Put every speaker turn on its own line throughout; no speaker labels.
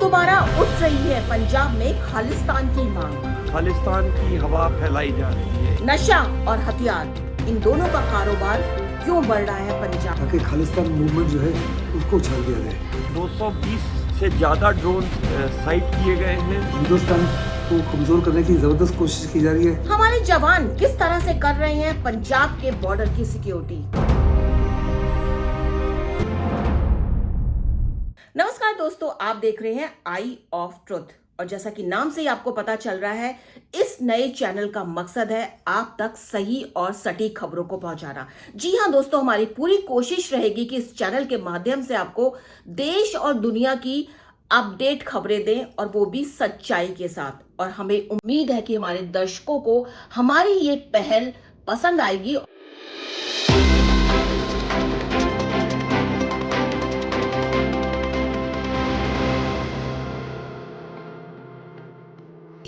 दोबारा उठ रही है पंजाब में खालिस्तान की मांग।
खालिस्तान की हवा फैलाई जा रही है।
नशा और हथियार, इन दोनों का कारोबार क्यों बढ़ रहा है पंजाब?
ताकि खालिस्तान मूवमेंट जो है उसको उछाल दिया जाए।
220 से ज्यादा ड्रोन साइट किए गए हैं।
हिंदुस्तान को कमजोर करने की जबरदस्त कोशिश की जा रही है।
हमारे जवान किस तरह से कर रहे हैं पंजाब के बॉर्डर की सिक्योरिटी। नमस्कार दोस्तों, आप देख रहे हैं आई ऑफ ट्रुथ और जैसा कि नाम से ही आपको पता चल रहा है, इस नए चैनल का मकसद है आप तक सही और सटीक खबरों को पहुंचाना। जी हां दोस्तों, हमारी पूरी कोशिश रहेगी कि इस चैनल के माध्यम से आपको देश और दुनिया की अपडेट खबरें दें और वो भी सच्चाई के साथ। और हमें उम्मीद है कि हमारे दर्शकों को हमारी ये पहल पसंद आएगी।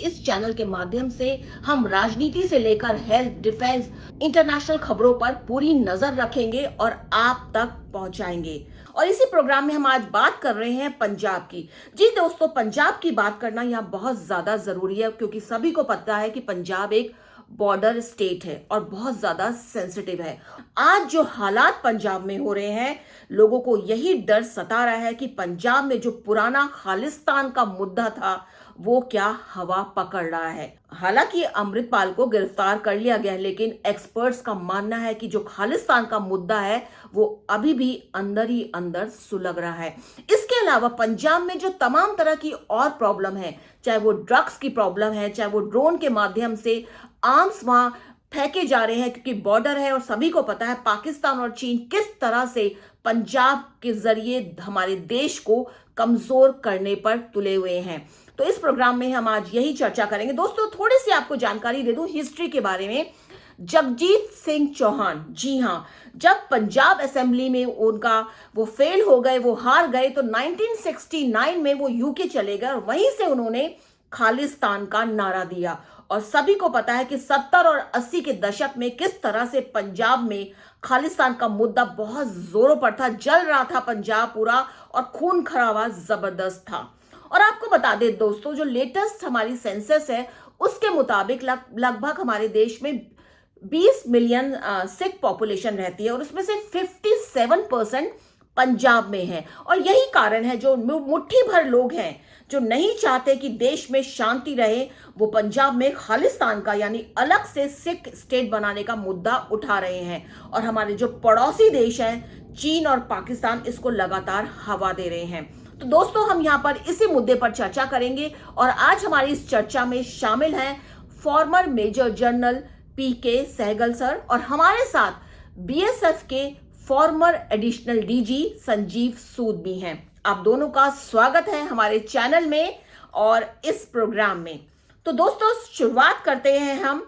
इस चैनल के माध्यम से हम राजनीति से लेकर हेल्थ, डिफेंस, इंटरनेशनल खबरों पर पूरी नजर रखेंगे और आप तक पहुंचाएंगे। और इसी प्रोग्राम में हम आज बात कर रहे हैं पंजाब की। जी दोस्तों, पंजाब की बात करना यहाँ बहुत ज्यादा जरूरी है क्योंकि सभी को पता है कि पंजाब एक बॉर्डर स्टेट है और बहुत ज्यादा सेंसिटिव है। आज जो हालात पंजाब में हो रहे हैं, लोगों को यही डर सता रहा है कि पंजाब में जो पुराना खालिस्तान का मुद्दा था वो क्या हवा पकड़ रहा है। हालांकि अमृतपाल को गिरफ्तार कर लिया गया है, लेकिन एक्सपर्ट्स का मानना है कि जो खालिस्तान का मुद्दा है वो अभी भी अंदर ही अंदर सुलग रहा है। इसके अलावा पंजाब में जो तमाम तरह की और प्रॉब्लम है, चाहे वो ड्रग्स की प्रॉब्लम है, चाहे वो ड्रोन के माध्यम से आर्म्स वहां फेंके जा रहे हैं क्योंकि बॉर्डर है और सभी को पता है पाकिस्तान और चीन किस तरह से पंजाब के जरिए हमारे देश को कमजोर करने पर तुले हुए हैं। तो इस प्रोग्राम में हम आज यही चर्चा करेंगे। दोस्तों, थोड़ी सी आपको जानकारी दे दूं हिस्ट्री के बारे में। जगजीत सिंह चौहान, जी हां, जब पंजाब असेंबली में उनका वो फेल हो गए, वो हार गए, तो 1969 में वो यूके चले गए और वहीं से उन्होंने खालिस्तान का नारा दिया। और सभी को पता है कि 70 और 80 के दशक में किस तरह से पंजाब में खालिस्तान का मुद्दा बहुत जोरों पर था, जल रहा था पंजाब पूरा और खून खराबा जबरदस्त था। और आपको बता दें दोस्तों, जो लेटेस्ट हमारी सेंसस है उसके मुताबिक लगभग हमारे देश में 20 मिलियन सिख पॉपुलेशन रहती है और उसमें से 57% पंजाब में है। और यही कारण है जो मुट्ठी भर लोग हैं जो नहीं चाहते कि देश में शांति रहे, वो पंजाब में खालिस्तान का यानी अलग से सिख स्टेट बनाने का मुद्दा उठा रहे हैं। और हमारे जो पड़ोसी देश हैं चीन और पाकिस्तान इसको लगातार हवा दे रहे हैं। तो दोस्तों, हम यहाँ पर इसी मुद्दे पर चर्चा करेंगे और आज हमारी इस चर्चा में शामिल हैं फॉर्मर मेजर जनरल पीके सहगल सर और हमारे साथ बीएसएफ के फॉर्मर एडिशनल डीजी संजीव सूद भी हैं। आप दोनों का स्वागत है हमारे चैनल में और इस प्रोग्राम में। तो दोस्तों, शुरुआत करते हैं हम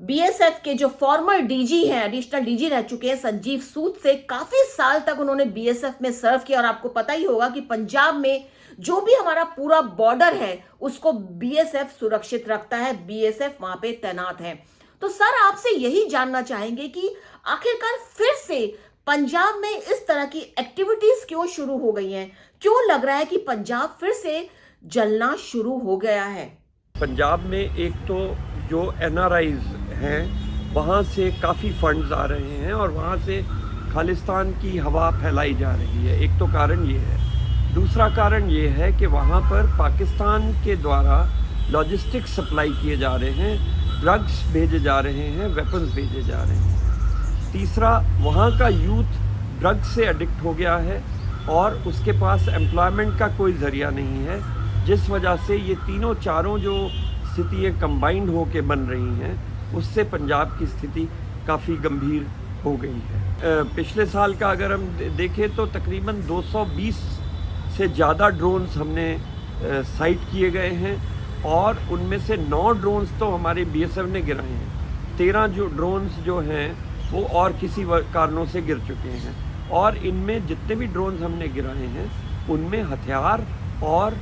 बीएसएफ के जो फॉर्मर डीजी हैं, एडिशनल डीजी रह चुके हैं संजीव सूद से। काफी साल तक उन्होंने बीएसएफ में सर्व किया और आपको पता ही होगा कि पंजाब में जो भी हमारा पूरा बॉर्डर है उसको बीएसएफ सुरक्षित रखता है, बीएसएफ वहां पे तैनात है। तो सर, आपसे यही जानना चाहेंगे कि आखिरकार फिर से पंजाब में इस तरह की एक्टिविटीज क्यों शुरू हो गई हैं? क्यों लग रहा है कि पंजाब फिर से जलना शुरू हो गया है?
पंजाब में एक तो जो एनआरआईज हैं वहाँ से काफ़ी फंड्स आ रहे हैं और वहाँ से खालिस्तान की हवा फैलाई जा रही है। एक तो कारण ये है। दूसरा कारण ये है कि वहाँ पर पाकिस्तान के द्वारा लॉजिस्टिक्स सप्लाई किए जा रहे हैं, ड्रग्स भेजे जा रहे हैं, वेपन्स भेजे जा रहे हैं। तीसरा, वहाँ का यूथ ड्रग्स से एडिक्ट हो गया है और उसके पास एम्प्लॉयमेंट का कोई ज़रिया नहीं है, जिस वजह से ये तीनों चारों जो स्थितियाँ कंबाइंड होके बन रही हैं उससे पंजाब की स्थिति काफ़ी गंभीर हो गई है। पिछले साल का अगर हम देखें तो तकरीबन 220 से ज़्यादा ड्रोन्स हमने साइट किए गए हैं और उनमें से 9 ड्रोन्स तो हमारे बीएसएफ ने गिराए हैं। 13 जो ड्रोन्स जो हैं वो और किसी कारणों से गिर चुके हैं और इनमें जितने भी ड्रोन्स हमने गिराए हैं उनमें हथियार और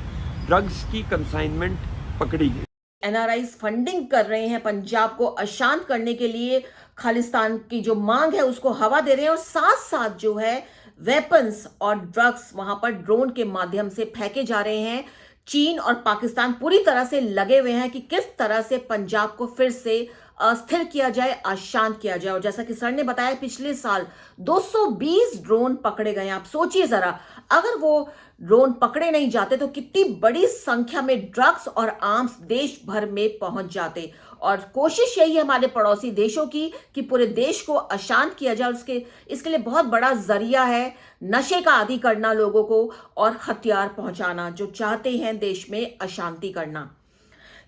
ड्रग्स की कंसाइनमेंट पकड़ी गई।
एनआरआईज फंडिंग कर रहे हैं पंजाब को अशांत करने के लिए, खालिस्तान की जो मांग है उसको हवा दे रहे हैं और साथ साथ जो है वेपन्स और ड्रग्स वहां पर ड्रोन के माध्यम से फेंके जा रहे हैं। चीन और पाकिस्तान पूरी तरह से लगे हुए हैं कि किस तरह से पंजाब को फिर से अस्थिर किया जाए, अशांत किया जाए। और जैसा कि सर ने बताया, पिछले साल 220 ड्रोन पकड़े गए। आप सोचिए जरा, अगर वो ड्रोन पकड़े नहीं जाते तो कितनी बड़ी संख्या में ड्रग्स और आर्म्स देश भर में पहुंच जाते। और कोशिश यही है हमारे पड़ोसी देशों की कि पूरे देश को अशांत किया जाए। इसके लिए बहुत बड़ा जरिया है नशे का आदी करना लोगों को और हथियार पहुंचाना, जो चाहते हैं देश में अशांति करना।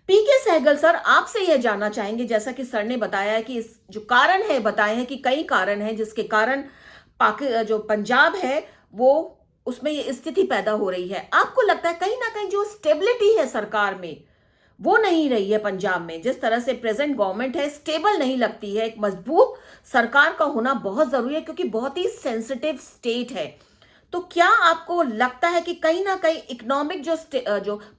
पीके सहगल सर, आपसे यह जानना चाहेंगे, जैसा कि सर ने बताया है कि इस जो कारण है, बताए हैं कि कई कारण हैं जिसके कारण जो पंजाब है वो उसमें ये स्थिति पैदा हो रही है। आपको लगता है कहीं ना कहीं जो स्टेबिलिटी है सरकार में वो नहीं रही है पंजाब में? जिस तरह से प्रेजेंट गवर्नमेंट है, स्टेबल नहीं लगती है। एक मजबूत सरकार का होना बहुत जरूरी है क्योंकि बहुत ही सेंसिटिव स्टेट है। तो क्या आपको लगता है कि कहीं ना कहीं इकोनॉमिक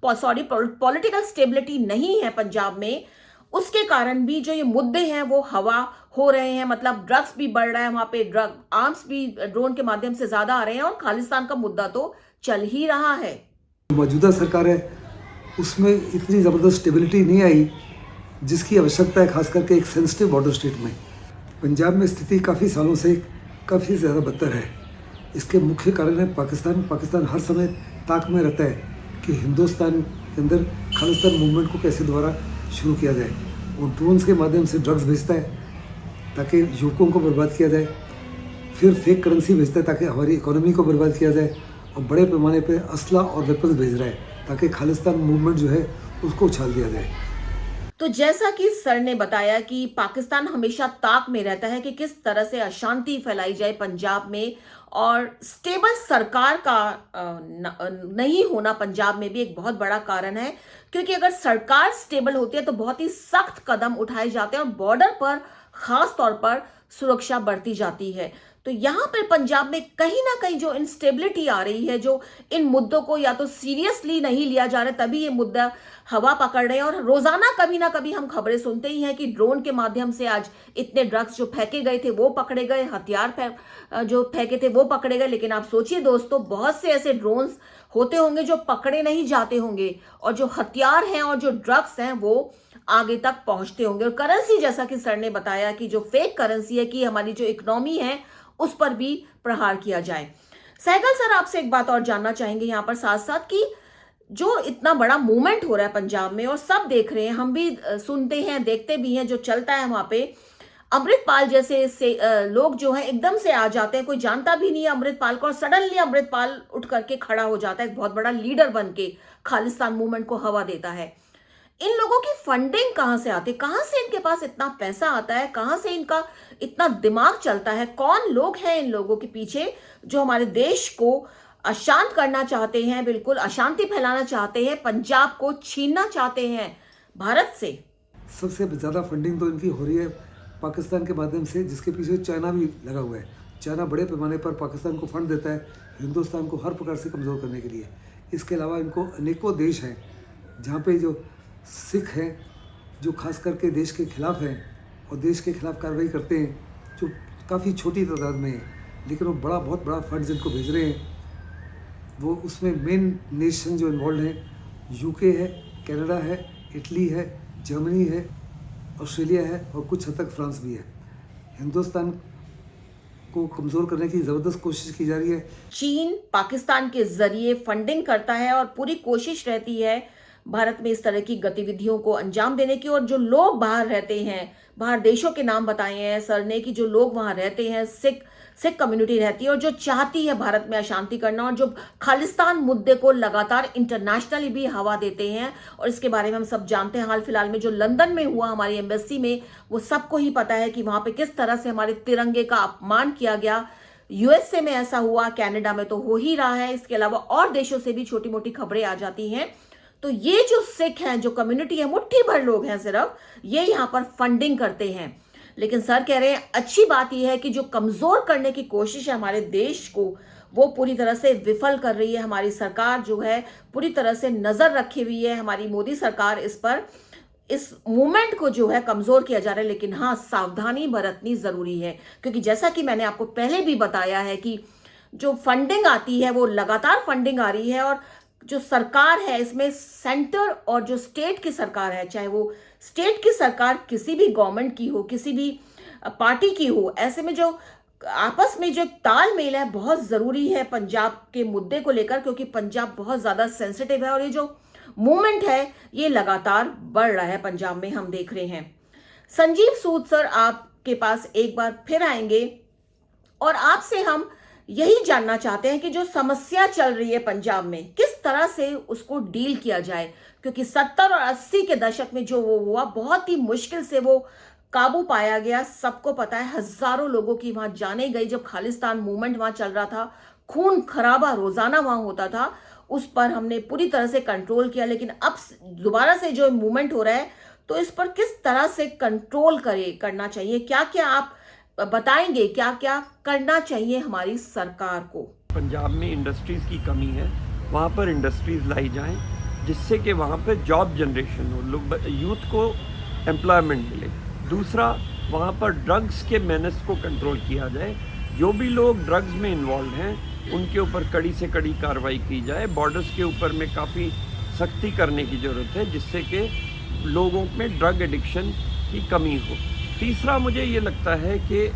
पॉलिटिकल स्टेबिलिटी नहीं है पंजाब में, उसके कारण भी जो ये मुद्दे हैं वो हवा हो रहे हैं? मतलब ड्रग्स भी बढ़ रहा है वहां पे, ड्रग आर्म्स भी ड्रोन के माध्यम से ज्यादा आ रहे हैं और खालिस्तान का मुद्दा तो चल ही रहा है।
मौजूदा सरकार है उसमें इतनी ज़बरदस्त स्टेबिलिटी नहीं आई जिसकी आवश्यकता है, खास करके एक सेंसिटिव बॉर्डर स्टेट में। पंजाब में स्थिति काफ़ी सालों से काफ़ी ज़्यादा बदतर है। इसके मुख्य कारण है पाकिस्तान हर समय ताक में रहता है कि हिंदुस्तान के अंदर खालिस्तान मूवमेंट को कैसे दोबारा शुरू किया जाए। वो ड्रोन्स के माध्यम से ड्रग्स भेजता है ताकि युवकों को बर्बाद किया जाए, फिर फेक करेंसी भेजता है ताकि हमारी इकोनॉमी को बर्बाद किया जाए, और बड़े पैमाने पे असला और वेपन्स भेज रहा है ताकि खालिस्तान मूवमेंट जो है उसको उछाल दिया जाए।
तो जैसा कि सर ने बताया कि पाकिस्तान हमेशा ताक में रहता है कि किस तरह से अशांति फैलाई जाए पंजाब में, और स्टेबल सरकार का नहीं होना पंजाब में भी एक बहुत बड़ा कारण है। क्योंकि अगर सरकार स्टेबल होती है तो बहुत ही सख्त कदम उठाए जाते हैं और बॉर्डर पर खास तौर पर सुरक्षा बढ़ती जाती है। तो यहां पर पंजाब में कहीं ना कहीं जो इंस्टेबिलिटी आ रही है, जो इन मुद्दों को या तो सीरियसली नहीं लिया जा रहा, तभी ये मुद्दा हवा पकड़ रहे हैं। और रोजाना कभी ना कभी हम खबरें सुनते ही हैं कि ड्रोन के माध्यम से आज इतने ड्रग्स जो फेंके गए थे वो पकड़े गए, हथियार जो फेंके थे वो पकड़े गए। लेकिन आप सोचिए दोस्तों, बहुत से ऐसे ड्रोन्स होते होंगे जो पकड़े नहीं जाते होंगे, और जो हथियार हैं और जो ड्रग्स हैं वो आगे तक पहुंचते होंगे। और करेंसी, जैसा कि सर ने बताया कि जो फेक करेंसी है कि हमारी जो इकोनॉमी है उस पर भी प्रहार किया जाए। सहगल सर, आपसे एक बात और जानना चाहेंगे यहाँ पर साथ साथ कि जो इतना बड़ा मूवमेंट हो रहा है पंजाब में और सब देख रहे हैं, हम भी सुनते हैं देखते भी हैं, जो चलता है वहां पे अमृतपाल जैसे लोग जो हैं एकदम से आ जाते हैं, कोई जानता भी नहीं है अमृतपाल को, और सडनली अमृतपाल उठ करके खड़ा हो जाता है, एक बहुत बड़ा लीडर बन के खालिस्तान मूवमेंट को हवा देता है। इन लोगों की फंडिंग कहां से आती है? कहां से इनके पास इतना पैसा आता है? कहां से इनका इतना दिमाग चलता है? कौन लोग हैं इन लोगों के पीछे जो हमारे देश को अशांत करना चाहते हैं, बिल्कुल अशांति फैलाना चाहते हैं, पंजाब को छीनना चाहते हैं भारत से?
सबसे ज़्यादा फंडिंग तो इनकी हो रही है पाकिस्तान के माध्यम से, जिसके पीछे चाइना भी लगा हुआ है। चाइना बड़े पैमाने पर पाकिस्तान को फंड देता है हिंदुस्तान को हर प्रकार से कमज़ोर करने के लिए। इसके अलावा इनको अनेकों देश हैं जहाँ पे जो सिख हैं जो खास करके देश के खिलाफ हैं और देश के खिलाफ कार्रवाई करते हैं, जो काफ़ी छोटी तादाद में है, लेकिन वो बहुत बड़ा फंड्स इनको भेज रहे हैं। वो उसमें मेन नेशन जो इन्वॉल्व हैं यूके है, कनाडा है, इटली है, जर्मनी है, ऑस्ट्रेलिया है और कुछ हद तक फ्रांस भी है। हिंदुस्तान को कमज़ोर करने की ज़बरदस्त कोशिश की जा रही है।
चीन पाकिस्तान के जरिए फंडिंग करता है और पूरी कोशिश रहती है भारत में इस तरह की गतिविधियों को अंजाम देने की। और जो लोग बाहर रहते हैं, बाहर देशों के नाम बताए हैं सर ने कि जो लोग वहां रहते हैं, सिख कम्युनिटी रहती है और जो चाहती है भारत में अशांति करना, और जो खालिस्तान मुद्दे को लगातार इंटरनेशनली भी हवा देते हैं। और इसके बारे में हम सब जानते हैं, हाल फिलहाल में जो लंदन में हुआ हमारी एम्बेसी में, वो सबको ही पता है कि वहां पे किस तरह से हमारे तिरंगे का अपमान किया गया। यूएसए में ऐसा हुआ, कनाडा में तो हो ही रहा है, इसके अलावा और देशों से भी छोटी मोटी खबरें आ जाती हैं। तो ये जो सिख हैं, जो कम्युनिटी है, मुट्ठी भर लोग हैं सिर्फ, ये यहाँ पर फंडिंग करते हैं। लेकिन सर कह रहे हैं अच्छी बात यह है कि जो कमजोर करने की कोशिश है हमारे देश को, वो पूरी तरह से विफल कर रही है। हमारी सरकार जो है पूरी तरह से नजर रखी हुई है, हमारी मोदी सरकार इस पर, इस मूवमेंट को जो है कमजोर किया जा रहा है। लेकिन हाँ, सावधानी बरतनी जरूरी है, क्योंकि जैसा कि मैंने आपको पहले भी बताया है कि जो फंडिंग आती है वो लगातार फंडिंग आ रही है, और जो सरकार है इसमें सेंटर और जो स्टेट की सरकार है, चाहे वो स्टेट की सरकार किसी भी गवर्नमेंट की हो, किसी भी पार्टी की हो, ऐसे में जो आपस में जो एक तालमेल है बहुत जरूरी है पंजाब के मुद्दे को लेकर, क्योंकि पंजाब बहुत ज्यादा सेंसिटिव है और ये जो मूवमेंट है ये लगातार बढ़ रहा है पंजाब में, हम देख रहे हैं। संजीव सूद सर आपके पास एक बार फिर आएंगे और आपसे हम यही जानना चाहते हैं कि जो समस्या चल रही है पंजाब में किस तरह से उसको डील किया जाए, क्योंकि 70 और 80 के दशक में जो वो हुआ बहुत ही मुश्किल से वो काबू पाया गया। सबको पता है हजारों लोगों की वहां जाने गई, जब खालिस्तान मूवमेंट वहां चल रहा था, खून खराबा रोजाना वहां होता था, उस पर हमने पूरी तरह से कंट्रोल किया। लेकिन अब दोबारा से जो मूवमेंट हो रहा है तो इस पर किस तरह से कंट्रोल करना चाहिए, क्या क्या आप बताएंगे, क्या क्या करना चाहिए हमारी सरकार को?
पंजाब में इंडस्ट्रीज़ की कमी है, वहाँ पर इंडस्ट्रीज़ लाई जाएं जिससे कि वहाँ पर जॉब जनरेशन हो, लोग यूथ को एम्प्लॉयमेंट मिले। दूसरा, वहाँ पर ड्रग्स के मेनेस को कंट्रोल किया जाए, जो भी लोग ड्रग्स में इन्वॉल्व हैं उनके ऊपर कड़ी से कड़ी कार्रवाई की जाए। बॉर्डर्स के ऊपर में काफ़ी सख्ती करने की ज़रूरत है जिससे कि लोगों में ड्रग एडिक्शन की कमी हो। तीसरा, मुझे ये लगता है कि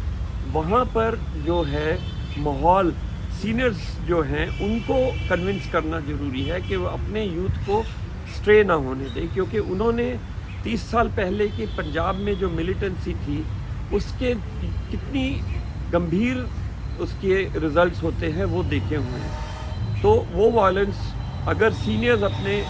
वहाँ पर जो है माहौल, सीनियर्स जो हैं उनको कन्विंस करना ज़रूरी है कि वो अपने यूथ को स्ट्रे ना होने दें, क्योंकि उन्होंने 30 साल पहले की पंजाब में जो मिलिटेंसी थी उसके कितनी गंभीर उसके रिजल्ट्स होते हैं वो देखे हुए हैं। तो वो वायलेंस अगर सीनियर्स अपने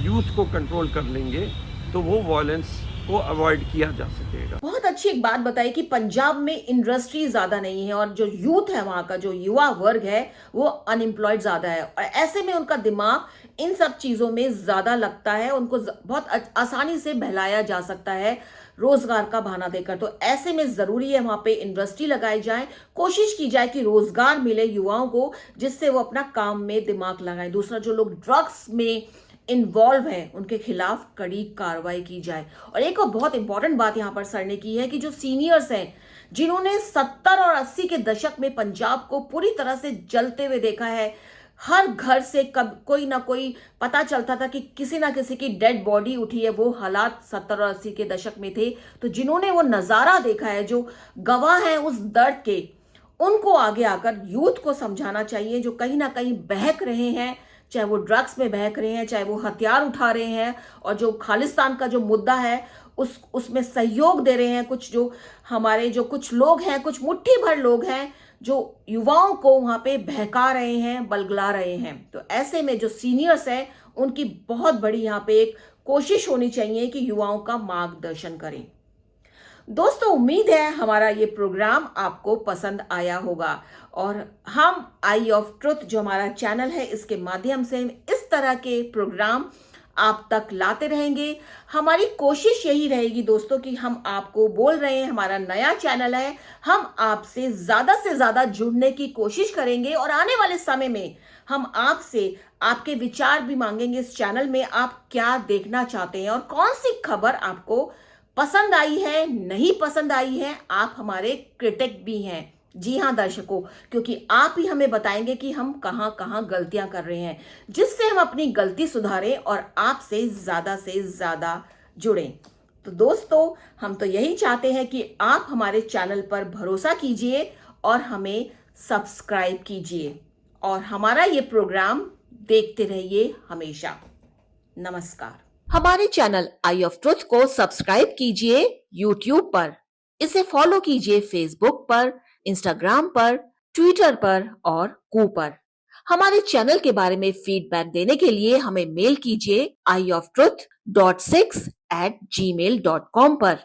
यूथ को कंट्रोल कर लेंगे तो वो वायलेंस को अवॉइड किया जा सकेगा।
बहुत अच्छी एक बात बताई कि पंजाब में इंडस्ट्री ज्यादा नहीं है और जो यूथ है, वहां का जो युवा वर्ग है वो अनएम्प्लॉयड ज्यादा है और ऐसे में उनका दिमाग इन सब चीजों में ज्यादा लगता है, उनको बहुत आसानी से बहलाया जा सकता है रोजगार का बहाना देकर। तो ऐसे में जरूरी है वहां पे इंडस्ट्री लगाई जाए, कोशिश की जाए कि रोजगार मिले युवाओं को जिससे वो अपना काम में दिमाग लगाएं। दूसरा, जो लोग ड्रग्स में इन्वॉल्व है उनके खिलाफ कड़ी कार्रवाई की जाए। और एक और बहुत इंपॉर्टेंट बात यहां पर सर ने की है कि जो सीनियर्स हैं जिन्होंने 70 और 80 के दशक में पंजाब को पूरी तरह से जलते हुए देखा है, हर घर से कब कोई ना कोई पता चलता था कि किसी ना किसी की डेड बॉडी उठी है, वो हालात 70 और 80 के दशक में थे। तो जिन्होंने वो नजारा देखा है, जो गवाह हैं उस दर्द के, उनको आगे आकर यूथ को समझाना चाहिए जो कहीं ना कहीं बहक रहे हैं, चाहे वो ड्रग्स में बहक रहे हैं, चाहे वो हथियार उठा रहे हैं और जो खालिस्तान का जो मुद्दा है उसमें सहयोग दे रहे हैं। कुछ जो हमारे जो कुछ लोग हैं, कुछ मुट्ठी भर लोग हैं जो युवाओं को वहां पे बहका रहे हैं, बलगला रहे हैं। तो ऐसे में जो सीनियर्स हैं उनकी बहुत बड़ी यहाँ पे एक कोशिश होनी चाहिए कि युवाओं का मार्गदर्शन करें। दोस्तों, उम्मीद है हमारा ये प्रोग्राम आपको पसंद आया होगा और हम आई ऑफ ट्रुथ जो हमारा चैनल है इसके माध्यम से इस तरह के प्रोग्राम आप तक लाते रहेंगे। हमारी कोशिश यही रहेगी दोस्तों कि हम आपको बोल रहे हैं, हमारा नया चैनल है, हम आपसे ज्यादा जुड़ने की कोशिश करेंगे और आने वाले समय में हम आपसे आपके विचार भी मांगेंगे इस चैनल में। आप क्या देखना चाहते हैं और कौन सी खबर आपको पसंद आई है, नहीं पसंद आई है, आप हमारे क्रिटिक भी हैं। जी हाँ दर्शकों, क्योंकि आप ही हमें बताएंगे कि हम कहां कहां गलतियां कर रहे हैं, जिससे हम अपनी गलती सुधारें और आपसे ज्यादा जुड़ें। तो दोस्तों, हम तो यही चाहते हैं कि आप हमारे चैनल पर भरोसा कीजिए और हमें सब्सक्राइब कीजिए और हमारा ये प्रोग्राम देखते रहिए हमेशा। नमस्कार। हमारे चैनल आई ऑफ ट्रुथ को सब्सक्राइब कीजिए YouTube पर, इसे फॉलो कीजिए Facebook पर, Instagram पर, Twitter पर और कू पर। हमारे चैनल के बारे में फीडबैक देने के लिए हमें मेल कीजिए ioftruth.6@gmail.com पर।